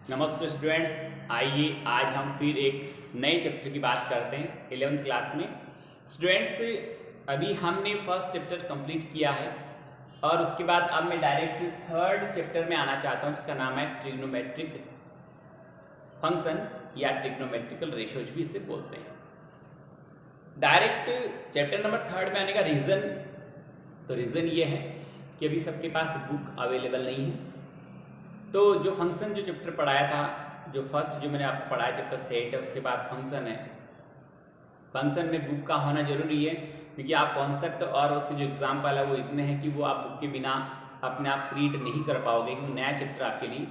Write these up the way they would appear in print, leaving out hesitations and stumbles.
नमस्ते स्टूडेंट्स। आइए आज हम फिर एक नए चैप्टर की बात करते हैं 11th क्लास में। स्टूडेंट्स, अभी हमने फर्स्ट चैप्टर कंप्लीट किया है और उसके बाद अब मैं डायरेक्ट थर्ड चैप्टर में आना चाहता हूं। इसका नाम है ट्रिग्नोमेट्रिक फंक्शन या ट्रिग्नोमेट्रिकल रेशियोज भी इसे बोलते हैं। डायरेक्ट चैप्टर नंबर थर्ड में आने का रीज़न ये है कि अभी सबके पास बुक अवेलेबल नहीं है। तो जो फंक्शन जो चैप्टर पढ़ाया था, जो फर्स्ट जो मैंने आपको पढ़ाया चैप्टर सेट है, उसके बाद फंक्शन है। फंक्शन में बुक का होना जरूरी है क्योंकि आप कॉन्सेप्ट और उसके जो एग्जाम्पल है वो इतने हैं कि वो आप बुक के बिना अपने आप क्रिएट नहीं कर पाओगे, क्योंकि नया चैप्टर आपके लिए।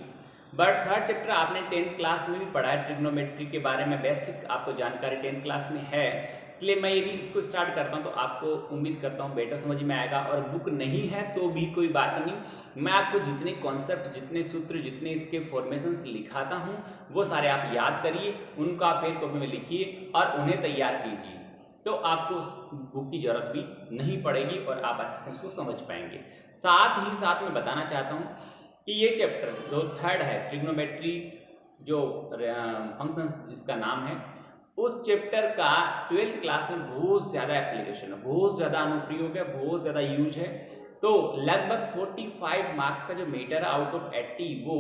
बट थर्ड चैप्टर आपने 10th क्लास में भी पढ़ा है, ट्रिग्नोमेट्री के बारे में बेसिक आपको जानकारी 10th क्लास में है। इसलिए मैं यदि इसको स्टार्ट करता हूं तो आपको उम्मीद करता हूं बेटर समझ में आएगा। और बुक नहीं है तो भी कोई बात नहीं, मैं आपको जितने कॉन्सेप्ट, जितने सूत्र, जितने इसके फॉर्मेशंस लिखाता हूं वो सारे आप याद करिए, उनका पेन कॉपी में लिखिए और उन्हें तैयार कीजिए। तो आपको उस बुक की जरूरत भी नहीं पड़ेगी और आप अच्छे से उसको समझ पाएंगे। साथ ही साथ मैं बताना चाहता हूं कि ये चैप्टर जो थर्ड है ट्रिग्नोमेट्री, जो फंक्शंस जिसका नाम है, उस चैप्टर का 12th क्लास में बहुत ज़्यादा एप्लीकेशन है, बहुत ज़्यादा अनुप्रयोग है, बहुत ज़्यादा यूज है। तो लगभग 45 मार्क्स का जो मैटर है आउट ऑफ 80 वो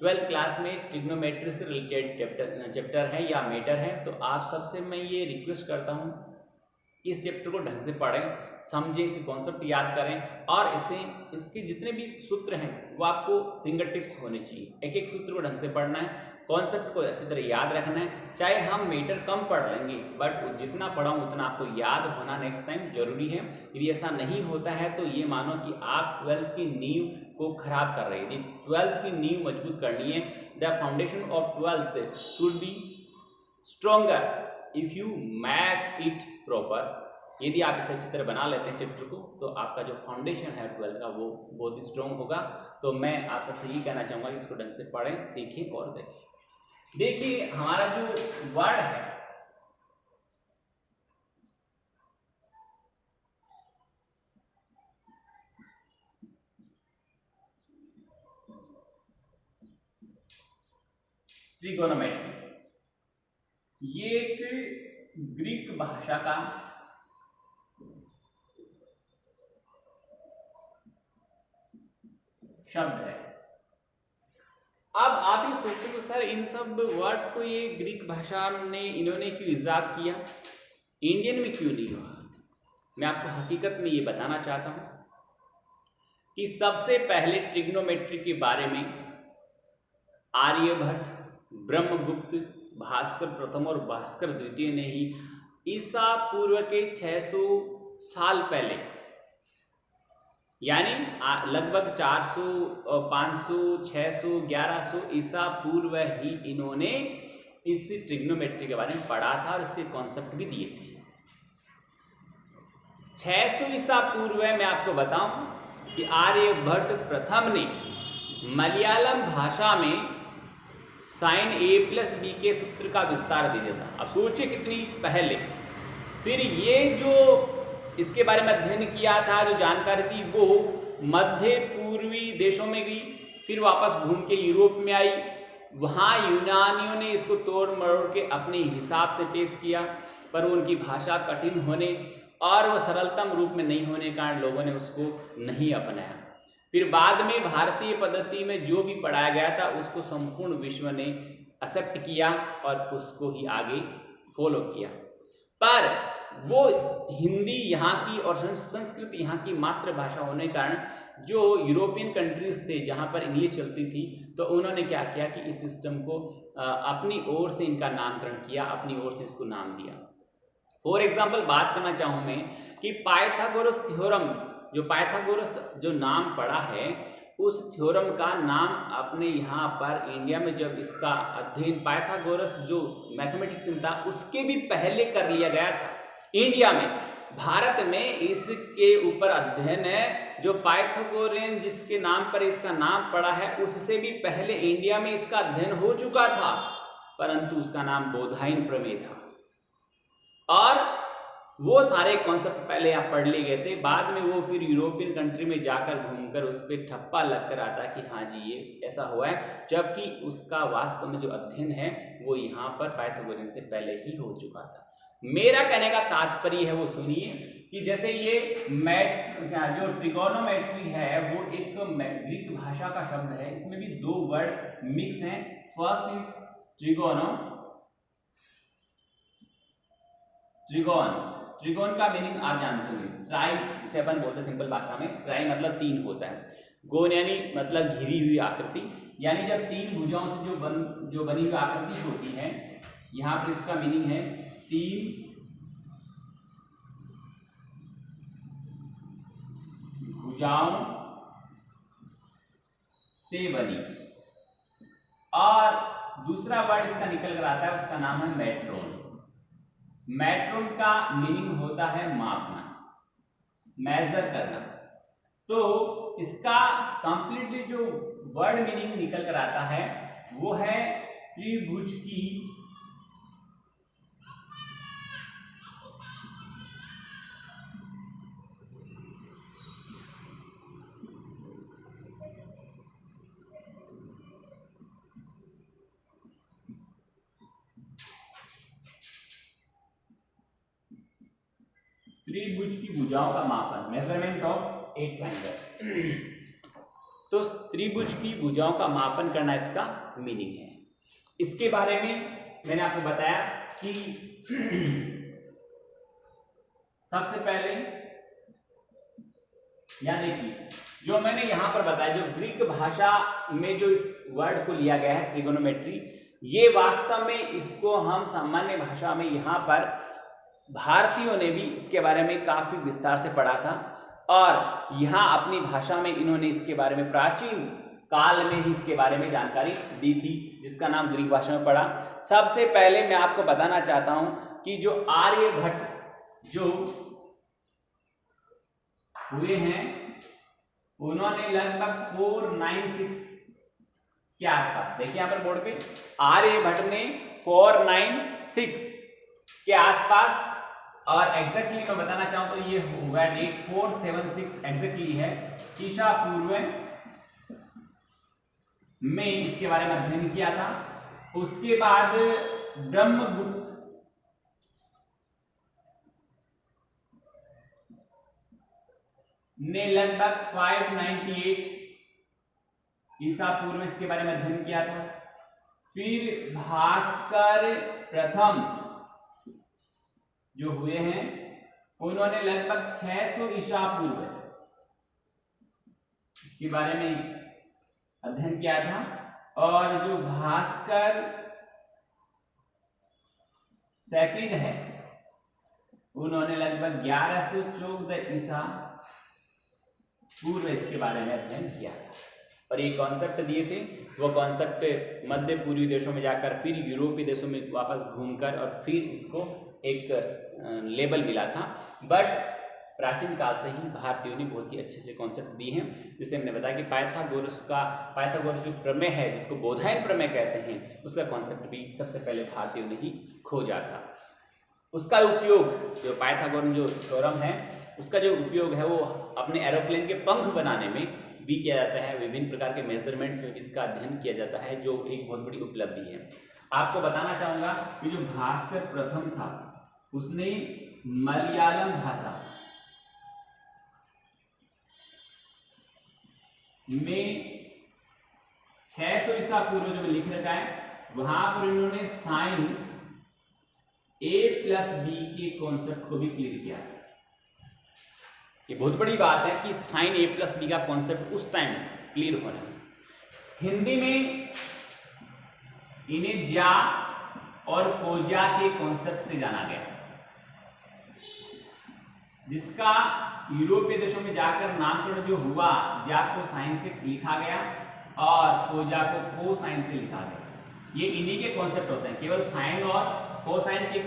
12th क्लास में ट्रिग्नोमेट्री से रिलेटेड चैप्टर है या मैटर है। तो आप सबसे मैं ये रिक्वेस्ट करता हूँ, इस चैप्टर को ढंग से पढ़ें, समझें, इसे कॉन्सेप्ट याद करें और इसके जितने भी सूत्र हैं वो आपको फिंगर टिप्स होने चाहिए। एक एक सूत्र को ढंग से पढ़ना है, कॉन्सेप्ट को अच्छी तरह याद रखना है। चाहे हम मीटर कम पढ़ लेंगे बट जितना पढ़ा उतना आपको याद होना नेक्स्ट टाइम जरूरी है। यदि ऐसा नहीं होता है तो ये मानो कि आप 12th की नींव को खराब कर रहे हैं। यदि 12th की नींव मजबूत करनी है, the foundation of 12th should be stronger if you make it proper. यदि आप इसे अच्छी तरह बना लेते हैं चैप्टर को तो आपका जो फाउंडेशन है 12th का वो बहुत ही स्ट्रोंग होगा। तो मैं आप सबसे यही कहना चाहूंगा कि इसको ढंग से पढ़ें, सीखें और देखें। देखिए हमारा जो वर्ड है, ट्रिगोनोमेट्री, ये एक ग्रीक भाषा का शब्द है। अब आप ये सोचते हो सर इन सब वर्ड्स को ये ग्रीक भाषा ने इन्होंने क्यों इजाद किया, इंडियन में क्यों नहीं हुआ? मैं आपको हकीकत में ये बताना चाहता हूं कि सबसे पहले ट्रिग्नोमेट्री के बारे में आर्यभट्ट, ब्रह्मगुप्त, भास्कर प्रथम और भास्कर द्वितीय ने ही ईसा पूर्व के 600 साल पहले, यानी लगभग 400, 500, 600, 1100 ईसा पूर्व ही इन्होंने इस ट्रिग्नोमेट्री के बारे में पढ़ा था और इसके कॉन्सेप्ट भी दिए थे। 600 ईसा पूर्व मैं आपको बताऊं कि आर्यभट्ट प्रथम ने मलयालम भाषा में साइन a प्लस बी के सूत्र का विस्तार दे दिया था। अब सोचिए कितनी पहले। फिर ये जो इसके बारे में अध्ययन किया था, जो जानकारी थी वो मध्य पूर्वी देशों में गई, फिर वापस घूम के यूरोप में आई। वहाँ यूनानियों ने इसको तोड़ मरोड़ के अपने हिसाब से पेश किया, पर उनकी भाषा कठिन होने और वह सरलतम रूप में नहीं होने के कारण लोगों ने उसको नहीं अपनाया। फिर बाद में भारतीय पद्धति में जो भी पढ़ाया गया था उसको संपूर्ण विश्व ने एक्सेप्ट किया और उसको ही आगे फॉलो किया। पर वो हिंदी यहाँ की और संस्कृत यहाँ की मातृभाषा होने के कारण जो यूरोपियन कंट्रीज थे जहाँ पर इंग्लिश चलती थी, तो उन्होंने क्या किया कि इस सिस्टम को अपनी ओर से इनका नामकरण किया, अपनी ओर से इसको नाम दिया। फॉर एग्जाम्पल बात करना चाहूँ मैं कि पाइथागोरस थ्योरम, जो पाइथागोरस जो नाम पड़ा है, उस थ्योरम का नाम अपने यहाँ पर इंडिया में जब इसका अध्ययन पाइथागोरस जो मैथमेटिशियन था उसके भी पहले कर लिया गया था इंडिया में। भारत में इसके ऊपर अध्ययन है जो पाइथागोरियन जिसके नाम पर इसका नाम पड़ा है, उससे भी पहले इंडिया में इसका अध्ययन हो चुका था, परंतु उसका नाम बोधायन प्रमेय था। और वो सारे कॉन्सेप्ट पहले आप पढ़ लिए गए थे, बाद में वो फिर यूरोपियन कंट्री में जाकर घूमकर उस पर ठप्पा लगकर आता है कि हाँ जी ये ऐसा हुआ है, जबकि उसका वास्तव में जो अध्ययन है वो यहाँ पर पाइथागोरन से पहले ही हो चुका था। मेरा कहने का तात्पर्य है वो सुनिए कि जैसे ये जो ट्रिगोनोमेट्री है वो एक ग्रीक भाषा का शब्द है, इसमें भी दो वर्ड मिक्स हैं। फर्स्ट इज ट्रिगोन का मीनिंग आप जानते होंगे, ट्राई जिसे अपन बोलते हैं सिंपल भाषा में, ट्राई मतलब तीन होता है, गोन यानी मतलब घिरी हुई आकृति, यानी जब तीन भुजाओं से जो बनी हुई आकृति होती है, यहाँ पर इसका मीनिंग है तीन भुजाओं से बनी। और दूसरा वर्ड इसका निकल कर आता है, उसका नाम है मेट्रोन। मेट्रोन का मीनिंग होता है मापना, मेजर करना। तो इसका कंप्लीटली जो वर्ड मीनिंग निकल कर आता है वो है त्रिभुज की भुजाओं का मापन, मेजरमेंट ऑफ ए ट्रायंगल। तो त्रिभुज की भुजाओं का मापन करना इसका मीनिंग है। इसके बारे में मैंने आपको बताया कि सबसे पहले या देखिए जो मैंने यहां पर बताया, जो ग्रीक भाषा में जो इस वर्ड को लिया गया है ट्रिगोनोमेट्री, ये वास्तव में इसको हम सामान्य भाषा में यहाँ पर भारतीयों ने भी इसके बारे में काफी विस्तार से पढ़ा था, और यहाँ अपनी भाषा में इन्होंने इसके बारे में प्राचीन काल में ही इसके बारे में जानकारी दी थी, जिसका नाम ग्रीक भाषा में पढ़ा। सबसे पहले मैं आपको बताना चाहता हूं कि जो आर्यभट्ट जो हुए हैं, उन्होंने लगभग 496 के आसपास, देखिए यहां पर बोर्ड पे आर्यभट्ट ने 496 के आसपास, और एग्जैक्टली मैं बताना चाहूं तो ये होगा डेट 476 एग्जैक्टली है, ईसा पूर्व में इसके बारे में अध्ययन किया था। उसके बाद ब्रह्मगुप्त ने लगभग 598 ईसा पूर्व में इसके बारे में अध्ययन किया था। फिर भास्कर प्रथम जो हुए हैं, उन्होंने लगभग 600 ईसा पूर्व इसके बारे में अध्ययन किया था। और जो भास्कर सेकंड है, उन्होंने लगभग 1114 ईसा पूर्व इसके बारे में अध्ययन किया था। और ये कॉन्सेप्ट दिए थे, वो कॉन्सेप्ट मध्य पूर्वी देशों में जाकर फिर यूरोपीय देशों में वापस घूमकर और फिर इसको एक लेबल मिला था। बट प्राचीन काल से ही भारतीयों ने बहुत ही अच्छे अच्छे कॉन्सेप्ट दिए हैं, जिसे हमने बताया कि पाइथागोरस जो प्रमेय है, जिसको बोधायन प्रमेय कहते हैं, उसका कॉन्सेप्ट भी सबसे पहले भारतीयों ने ही खोजा था। उसका उपयोग, जो पाइथागोरन जो थ्योरम है, उसका जो उपयोग है वो अपने एरोप्लेन के पंख बनाने में भी किया जाता है, विभिन्न प्रकार के मेजरमेंट्स में भी इसका अध्ययन किया जाता है, जो एक बहुत बड़ी उपलब्धि है। आपको बताना चाहूंगा कि जो भास्कर प्रथम था, उसने मलयालम भाषा में 600 ईसा पूर्व जो लिख रखा है, वहां पर इन्होंने साइन a+b के कॉन्सेप्ट को भी क्लियर किया। ये बहुत बड़ी बात है कि साइन a+b का कॉन्सेप्ट उस टाइम क्लियर होना है। हिंदी में इन्हें ज्या और कोजा के कॉन्सेप्ट से जाना गया, जिसका यूरोपीय देशों में जाकर नामकरण जो हुआ, ज्या को साइन से लिखा गया और कोजा को कोसाइन से लिखा गया। ये इन्हीं के कॉन्सेप्ट होते हैं, केवल साइन और कोसाइन के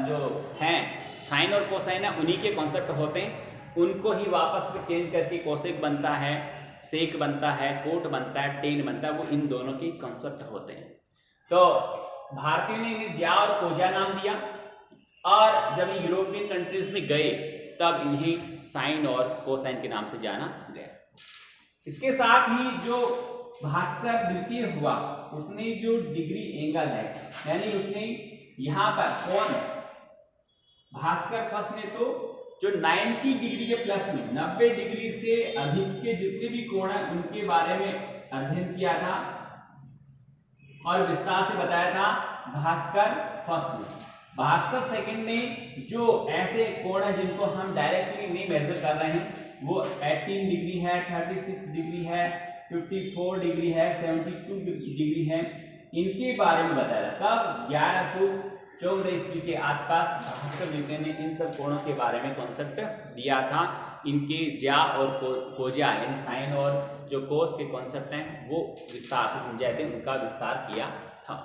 जो हैं, साइन और कोसाइन है, उन्हीं के कॉन्सेप्ट होते हैं। उनको ही वापस में चेंज करके कोसेक बनता है, सेक बनता है, कोट बनता है, टेन बनता है, वो इन दोनों के कॉन्सेप्ट होते हैं। तो भारतीयों ने इन्हें ज्या और कोजा नाम दिया, और जब यूरोपियन कंट्रीज में गए तब इन्हें साइन और कोसाइन के नाम से जाना गया। इसके साथ ही जो भास्कर द्वितीय हुआ उसने जो डिग्री एंगल है, यानी उसने यहाँ पर कौन भास्कर फर्स्ट ने तो जो 90 डिग्री के प्लस में 90 डिग्री से अधिक के जितने भी कोण हैं उनके बारे में अध्ययन किया था और विस्तार से बताया था भास्कर फर्स्ट ने। भास्कर सेकंड ने जो ऐसे कोण है जिनको हम डायरेक्टली नहीं मेजर कर रहे हैं वो 18 डिग्री है, 36 डिग्री है, 54 डिग्री है, 72 डिग्री है, इनके बारे में बताया था। कब 1114 ईस्वी के आसपास भास्कर द्वितीय ने इन सब कोणों के बारे में कॉन्सेप्ट दिया था। इनके ज्या और कोजा यानी साइन और जो कोस के कॉन्सेप्ट हैं वो विस्तार से समझाए थे, उनका विस्तार किया था।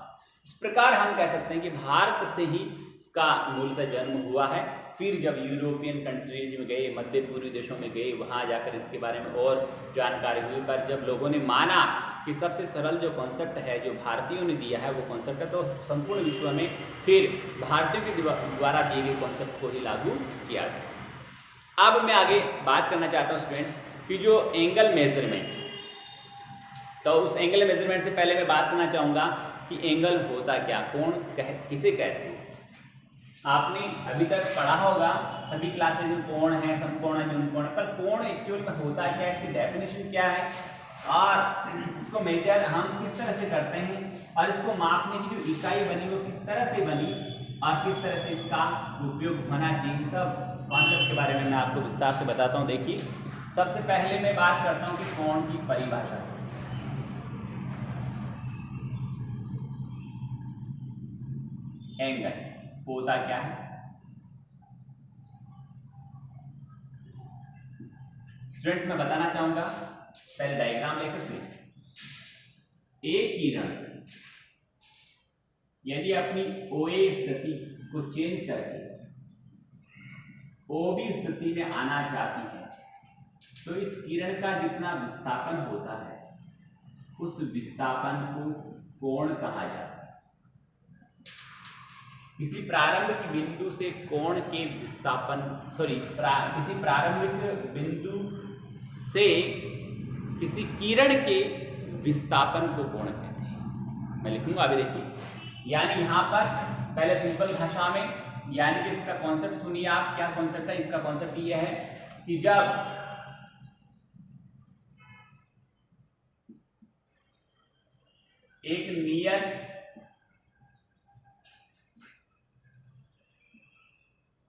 इस प्रकार हम कह सकते हैं कि भारत से ही इसका मूलतः जन्म हुआ है। फिर जब यूरोपियन कंट्रीज में गए, मध्य पूर्वी देशों में गए, वहाँ जाकर इसके बारे में और जानकारी हुई, पर जब लोगों ने माना कि सबसे सरल जो कॉन्सेप्ट है जो भारतीयों ने दिया है वो कॉन्सेप्ट है, तो संपूर्ण विश्व में फिर भारतीयों के द्वारा दिए गए कॉन्सेप्ट को ही लागू किया गया। अब मैं आगे बात करना चाहता हूँ स्टूडेंट्स कि जो एंगल मेजरमेंट, तो उस एंगल मेजरमेंट से पहले मैं बात करना चाहूँगा कि एंगल होता क्या, कोण किसे कहते हैं। आपने अभी तक पढ़ा होगा सभी क्लासेज में कोण है, समकोण है, न्यूनकोण, पर कोण एक्चुअल में होता क्या है, इसकी डेफिनेशन क्या है और इसको मेजर हम किस तरह से करते हैं और इसको मापने की जो इकाई बनी वो किस तरह से बनी और किस तरह से इसका उपयोग होना चाहिए, इन सब कॉन्सेप्ट के बारे में मैं आपको विस्तार से बताता हूँ। देखिए, सबसे पहले मैं बात करता हूँ कि कोण की परिभाषा। एंगल होता क्या है? स्टूडेंट्स मैं बताना चाहूंगा, पहले डायग्राम लेकर के, एक किरण यदि अपनी OA स्थिति को चेंज करके OB स्थिति में आना चाहती है तो इस किरण का जितना विस्थापन होता है उस विस्थापन को कोण कहा जाता है। किसी प्रारंभिक बिंदु से कोण के विस्थापन किसी प्रारंभिक बिंदु से किसी किरण के विस्थापन को कोण कहते हैं। मैं लिखूंगा, अभी देखिए, यानी यहां पर पहले सिंपल भाषा में, यानी कि इसका कॉन्सेप्ट सुनिए आप, क्या कॉन्सेप्ट है इसका। कॉन्सेप्ट ये है कि जब एक नियत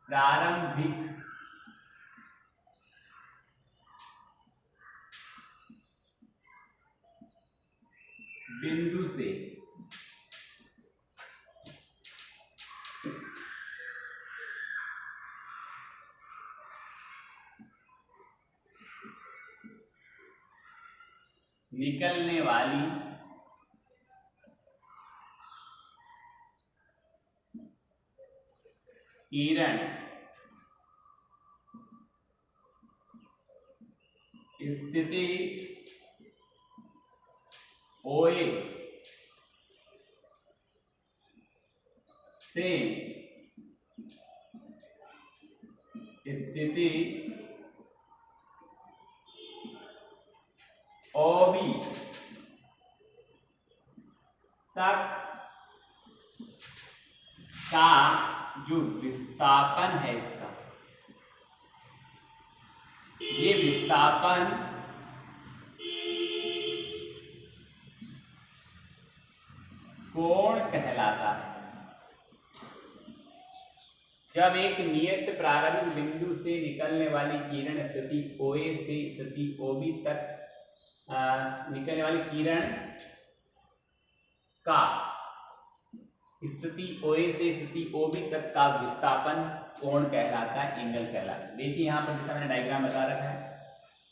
प्रारंभिक बिंदु से निकलने वाली किरण स्थिति OA से स्थिति OB तक का जो विस्थापन है इसका, ये विस्थापन कोण कहलाता है। जब एक नियत प्रारंभिक बिंदु से निकलने वाली किरण स्थिति OA से स्थिति OB तक निकलने वाली किरण का स्थिति OA से स्थिति OB तक का विस्थापन कोण कहलाता है, एंगल कहलाता है। देखिए यहाँ पर जैसा मैंने डायग्राम बता रखा है,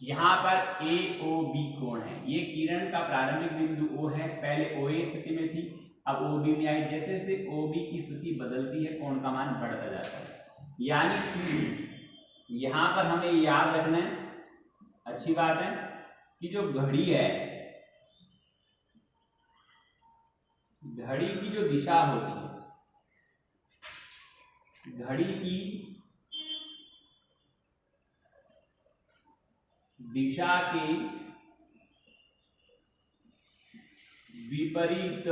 यहाँ पर AOB कोण है। ये किरण का प्रारंभिक बिंदु O है, पहले OA स्थिति में थी, अब OB में आई। जैसे जैसे OB की स्थिति बदलती है कोण का मान बढ़ता जाता है। यानी यहाँ पर हमें याद रखना है, अच्छी बात है, कि जो घड़ी है, घड़ी की जो दिशा होती है घड़ी की दिशा के विपरीत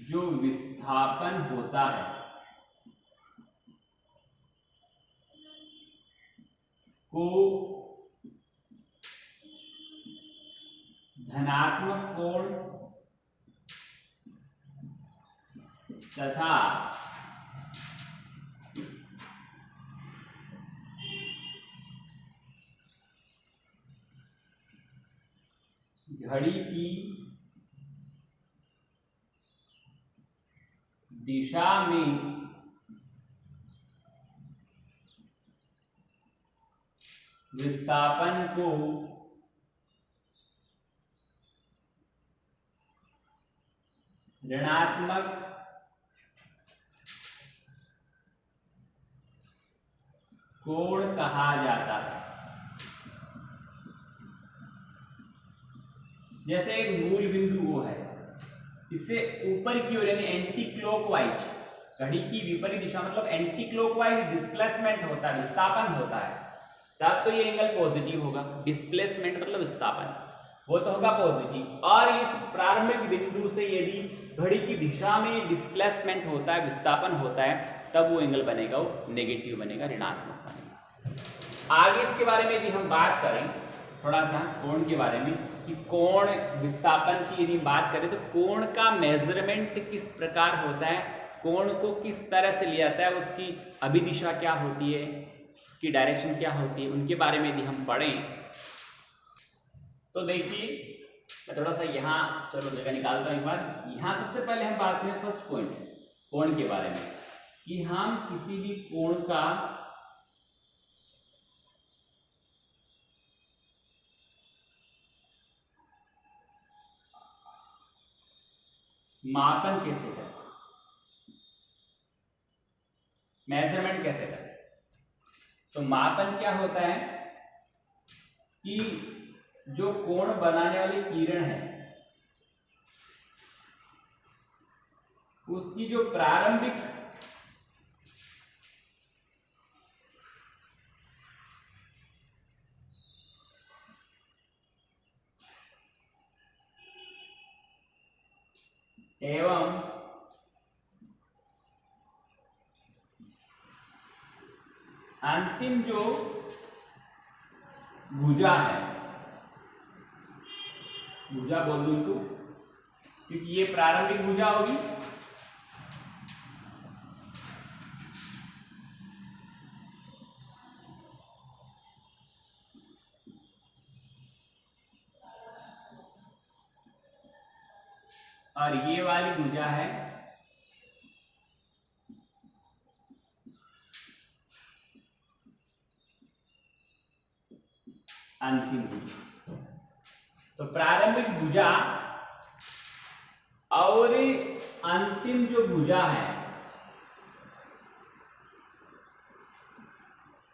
जो विस्थापन होता है को धनात्मक कोण तथा घड़ी की दिशा में विस्थापन को ऋणात्मक कोण कहा जाता है। जैसे एक मूल बिंदु वो है, इससे ऊपर की ओर यानी एंटी क्लॉकवाइज, घड़ी की विपरीत दिशा मतलब एंटी क्लॉकवाइज डिस्प्लेसमेंट होता है, विस्थापन होता है, तब तो ये एंगल पॉजिटिव होगा। डिस्प्लेसमेंट मतलब विस्थापन, वो तो होगा पॉजिटिव। और इस प्रारंभिक बिंदु से यदि घड़ी की दिशा में डिस्प्लेसमेंट होता है, विस्थापन होता है, तब वो एंगल बनेगा, वो नेगेटिव बनेगा, ऋणात्मक बनेगा। आगे इसके बारे में यदि हम बात करें थोड़ा सा कोण के बारे में, कि कोण विस्थापन की यदि बात करें तो कोण का मेजरमेंट किस प्रकार होता है, कोण को किस तरह से लिया जाता है, उसकी अभिदिशा क्या होती है, उसकी डायरेक्शन क्या होती है, उनके बारे में यदि हम पढ़ें तो देखिए, मैं थोड़ा सा यहाँ चलो जगह निकालता हूँ एक बार। यहाँ सबसे पहले हम बात करें फर्स्ट पॉइंट कोण के बारे में, कि हम किसी भी कोण का मापन कैसे करें, मेजरमेंट कैसे करें। तो मापन क्या होता है कि जो कोण बनाने वाली किरण है उसकी जो प्रारंभिक एवं अंतिम जो भुजा है, भुजा बोल दूं इनको क्योंकि ये प्रारंभिक भुजा होगी, और ये वाली भुजा है अंतिम भुजा। तो प्रारंभिक भुजा और अंतिम जो भुजा है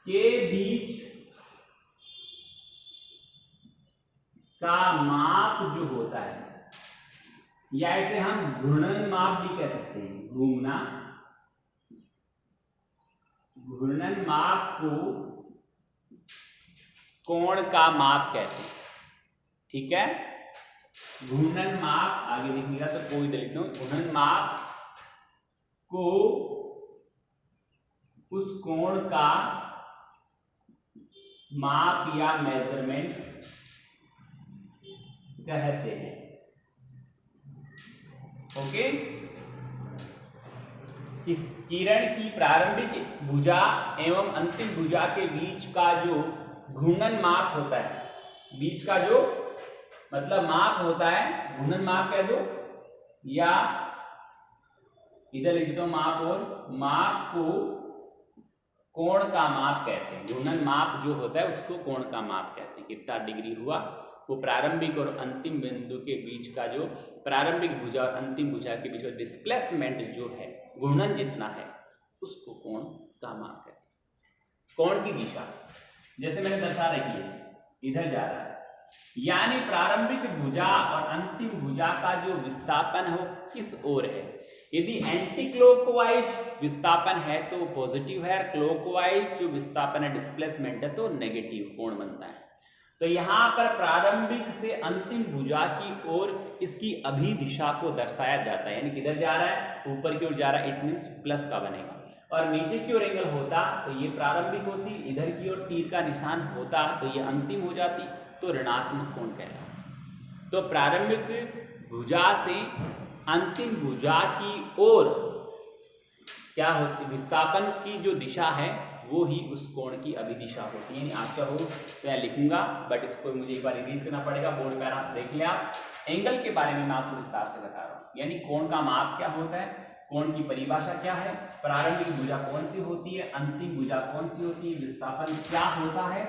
के बीच का माप जो होता है, या इसे हम घूर्णन माप भी कह सकते हैं, घूमना, घूर्णन माप को कोण का माप कहते हैं। ठीक है, घूर्णन माप आगे लिखिएगा तो कोई लिख दो, घूर्णन माप को उस कोण का माप या मेजरमेंट कहते हैं। ओके, इस किरण की प्रारंभिक भुजा एवं अंतिम भुजा के बीच का जो घूर्णन माप होता है, बीच का जो मतलब माप होता है, घूर्णन माप कह दो, या इधर लिख दो माप, और माप को कोण का माप कहते हैं। घूर्णन माप जो होता है उसको कोण का माप कहते हैं। कितना डिग्री हुआ, वो प्रारंभिक और अंतिम बिंदु के बीच का जो प्रारंभिक भुजा और अंतिम भुजा के बीच का डिस्प्लेसमेंट जो है, घूर्णन जितना है, उसको कोण का माप कहते हैं। कोण की दिशा जैसे मैंने दर्शा रखी है, इधर जा रहा है, यानी प्रारंभिक भुजा और अंतिम भुजा का जो विस्थापन है वो किस ओर है, यदि एंटी क्लॉकवाइज विस्थापन है तो पॉजिटिव है, और क्लॉकवाइज जो विस्थापन है डिस्प्लेसमेंट है तो नेगेटिव कोण बनता है। तो यहां पर प्रारंभिक से अंतिम भुजा की ओर इसकी अभिदिशा को दर्शाया जाता है, यानी किधर जा रहा है, ऊपर की ओर जा रहा है, इट मींस प्लस का बनेगा। और नीचे की ओर एंगल होता तो ये प्रारंभिक होती, इधर की ओर तीर का निशान होता तो ये अंतिम हो जाती, तो ऋणात्मक कोण कहलाता। तो प्रारंभिक भुजा से अंतिम भुजा की ओर क्या होती, विस्थापन की जो दिशा है वो ही उस कोण की अभिदिशा होती है। यानी आप चाहो तो मैं लिखूंगा, बट इसको मुझे एक बार रिवीज करना पड़ेगा, बोर्ड पे आराम से देख लिया आप। एंगल के बारे में मैं आपको विस्तार से बता रहा हूँ, यानी कोण का माप क्या होता है, कोण की परिभाषा क्या है, प्रारंभिक भुजा कौन सी होती है, अंतिम भुजा कौन सी होती है, विस्थापन क्या होता है।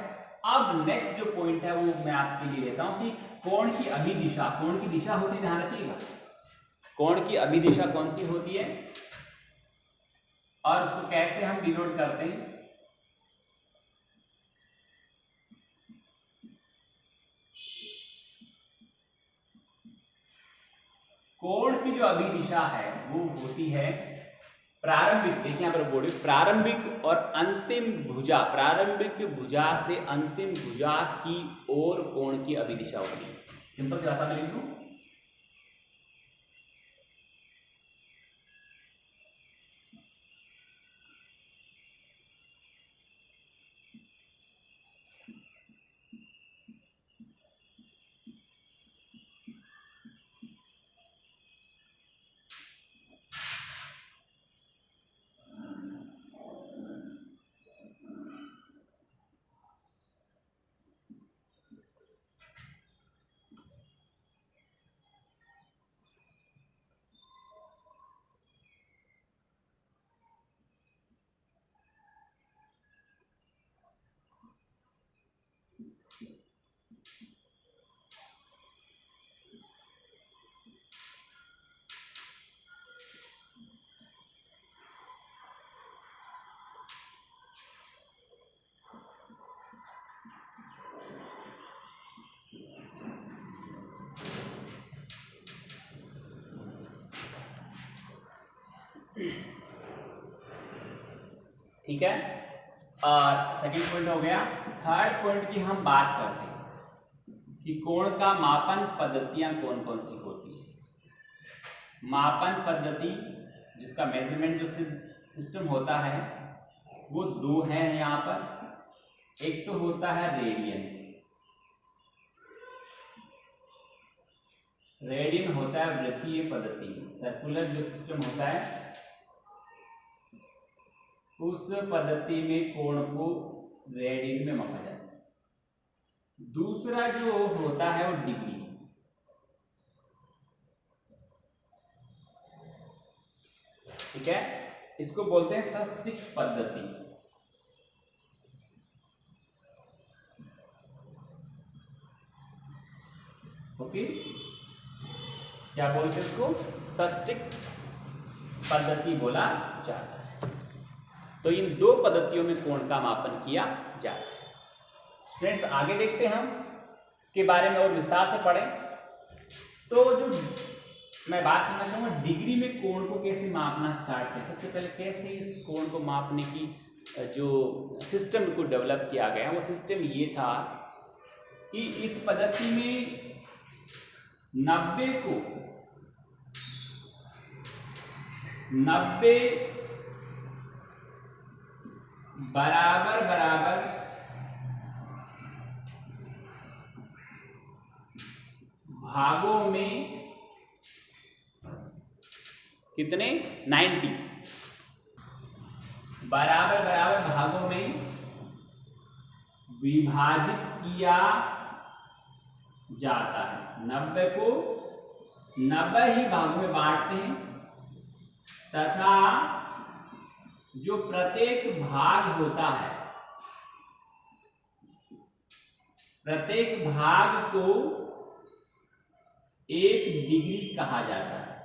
अब नेक्स्ट जो पॉइंट है वो मैं आपके लिए लेता हूं कि कोण की अभिदिशा, कोण की दिशा होती है, ध्यान रखिएगा, कोण की अभिदिशा कौन सी होती है और उसको कैसे हम डिनोट करते हैं। कोण की जो अभिदिशा है वो होती है प्रारंभिक, देखिए यहां पर बोर्ड, प्रारंभिक और अंतिम भुजा, प्रारंभिक भुजा से अंतिम भुजा की ओर कोण की अभिदिशा होती है। सिंपल सी भाषा में लिख दूं, ठीक है। और सेकंड पॉइंट हो गया। थर्ड पॉइंट की हम बात करते हैं कि कोण का मापन पद्धतियां कौन कौन सी होती है। मापन पद्धति जिसका मेजरमेंट जो सिस्टम होता है वो दो है यहाँ पर। एक तो होता है रेडियन, रेडियन होता है वृत्तीय पद्धति, सर्कुलर जो सिस्टम होता है उस पद्धति में कोण को रेडियन में मापा जाता है। दूसरा जो होता है वो डिग्री, ठीक है, इसको बोलते हैं सस्टिक पद्धति। ओके, क्या बोलते हैं इसको, सस्टिक पद्धति बोला जाता है। तो इन दो पद्धतियों में कोण का मापन किया जाता है। स्टूडेंट्स आगे देखते हैं, हम इसके बारे में और विस्तार से पढ़ें। तो जो मैं बात करना चाहूंगा डिग्री में कोण को कैसे मापना स्टार्ट करें। सबसे पहले कैसे इस कोण को मापने की जो सिस्टम को डेवलप किया गया, वो सिस्टम ये था कि इस पद्धति में 90 को 90 बराबर बराबर भागों में, कितने, 90 बराबर बराबर भागों में विभाजित किया जाता है। 90 को 90 ही भागों में बांटते हैं तथा जो प्रत्येक भाग होता है, प्रत्येक भाग को 1 डिग्री कहा जाता है।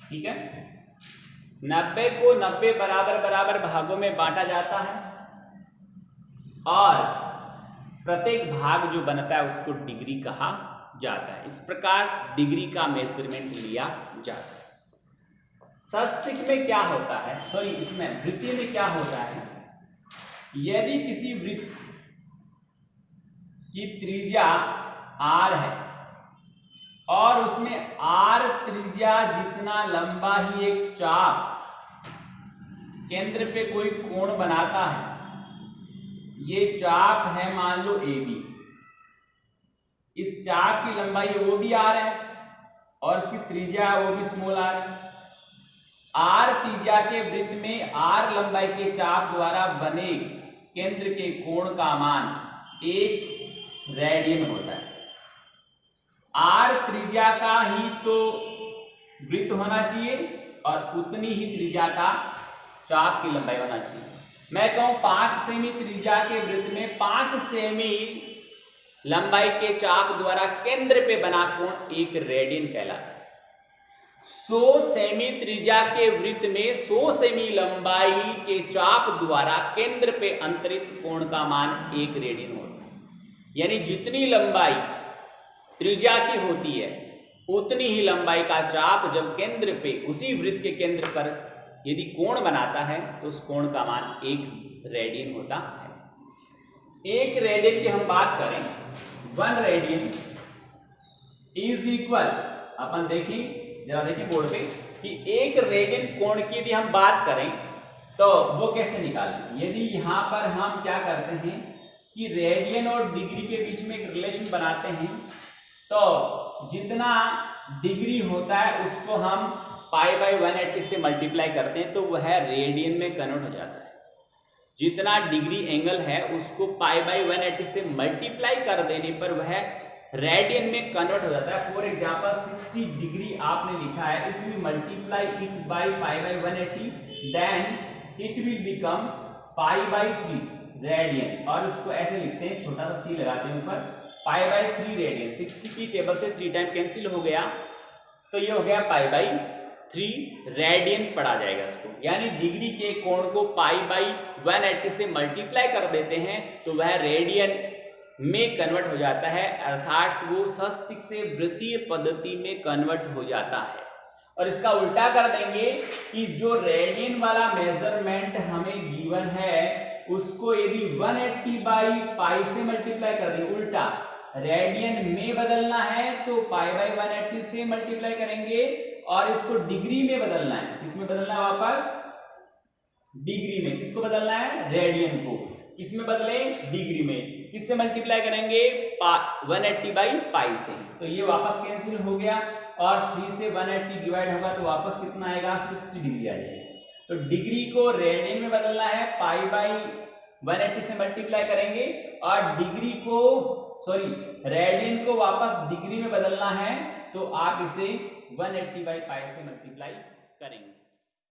ठीक है, 90 को 90 बराबर बराबर भागों में बांटा जाता है और प्रत्येक भाग जो बनता है उसको डिग्री कहा जाता है। इस प्रकार डिग्री का मेजरमेंट लिया जाता है। सस्तिक में क्या होता है, सॉरी इसमें वृत्तीय में क्या होता है, यदि किसी वृत्त की त्रिज्या r है और उसमें r त्रिज्या जितना लंबा ही एक चाप केंद्र पे कोई कोण बनाता है, ये चाप है मान लो AB, इस चाप की लंबाई वो भी r है और इसकी त्रिज्या वो भी स्मॉल r है। r त्रिज्या के वृत्त में r लंबाई के चाप द्वारा बने केंद्र के कोण का मान 1 रेडियन होता है। r त्रिज्या का ही तो वृत्त होना चाहिए और उतनी ही त्रिज्या का चाप की लंबाई होना चाहिए। मैं कहूं 5 सेमी त्रिज्या के वृत्त में 5 सेमी लंबाई के चाप द्वारा केंद्र पे बना कोण 1 रेडियन कहलाता है। 100 सेमी त्रिज्या के वृत्त में 100 सेमी लंबाई के चाप द्वारा केंद्र पे अंतरित कोण का मान 1 रेडियन होता है। यानी जितनी लंबाई त्रिज्या की होती है उतनी ही लंबाई का चाप जब केंद्र पे उसी वृत्त के केंद्र पर यदि कोण बनाता है तो उस कोण का मान 1 रेडियन होता है। 1 रेडियन की हम बात करें, 1 रेडियन इज इक्वल, अपन देखें जरा देखिए बोर्ड पे कि 1 रेडियन कोण की यदि हम बात करें तो वो कैसे निकालें। यदि यहां पर हम क्या करते हैं कि रेडियन और डिग्री के बीच में एक रिलेशन बनाते हैं, तो जितना डिग्री होता है उसको हम π/180 से मल्टीप्लाई करते हैं तो वह रेडियन में कन्वर्ट हो जाता है। जितना डिग्री एंगल है उसको π/180 से मल्टीप्लाई कर देने पर वह रेडियन में कन्वर्ट हो जाता है। फॉर एग्जांपल 60 डिग्री आपने लिखा है, if you multiply it by π/180 then it will become π/3 radian, और उसको ऐसे लिखते हैं, छोटा सा सी लगाते हैं ऊपर, π/3 रेडियन। 60 की टेबल से 3 टाइम कैंसिल हो गया तो ये हो गया π/3 रेडियन पड़ा जाएगा इसको। यानी डिग्री के कोण को π/180 से मल्टीप्लाई कर देते हैं तो वह रेडियन में कन्वर्ट हो जाता है, अर्थात वो सस्तिक से वृत्तीय पद्धति में कन्वर्ट हो जाता है। और इसका उल्टा कर देंगे कि जो रेडियन वाला मेजरमेंट हमें गिवन है उसको यदि 180/π से मल्टीप्लाई कर दें, उल्टा रेडियन में बदलना है तो π/180 से मल्टीप्लाई करेंगे, और इसको डिग्री में बदलना है, किसमें बदलना है, वापस डिग्री में। किसको बदलना है, रेडियन को। किसमें बदलें, डिग्री में। किससे मल्टीप्लाई करेंगे, 180/π से। तो ये वापस कैंसिल हो गया और 3 से 180 डिवाइड होगा तो वापस कितना आएगा, 60 डिग्री आ जाएगा। तो डिग्री को रेडियन में बदलना है, π/180 से मल्टीप्लाई करेंगे, और डिग्री को रेडियन को वापस डिग्री में बदलना है तो आप इसे 180/π से मल्टीप्लाई करेंगे।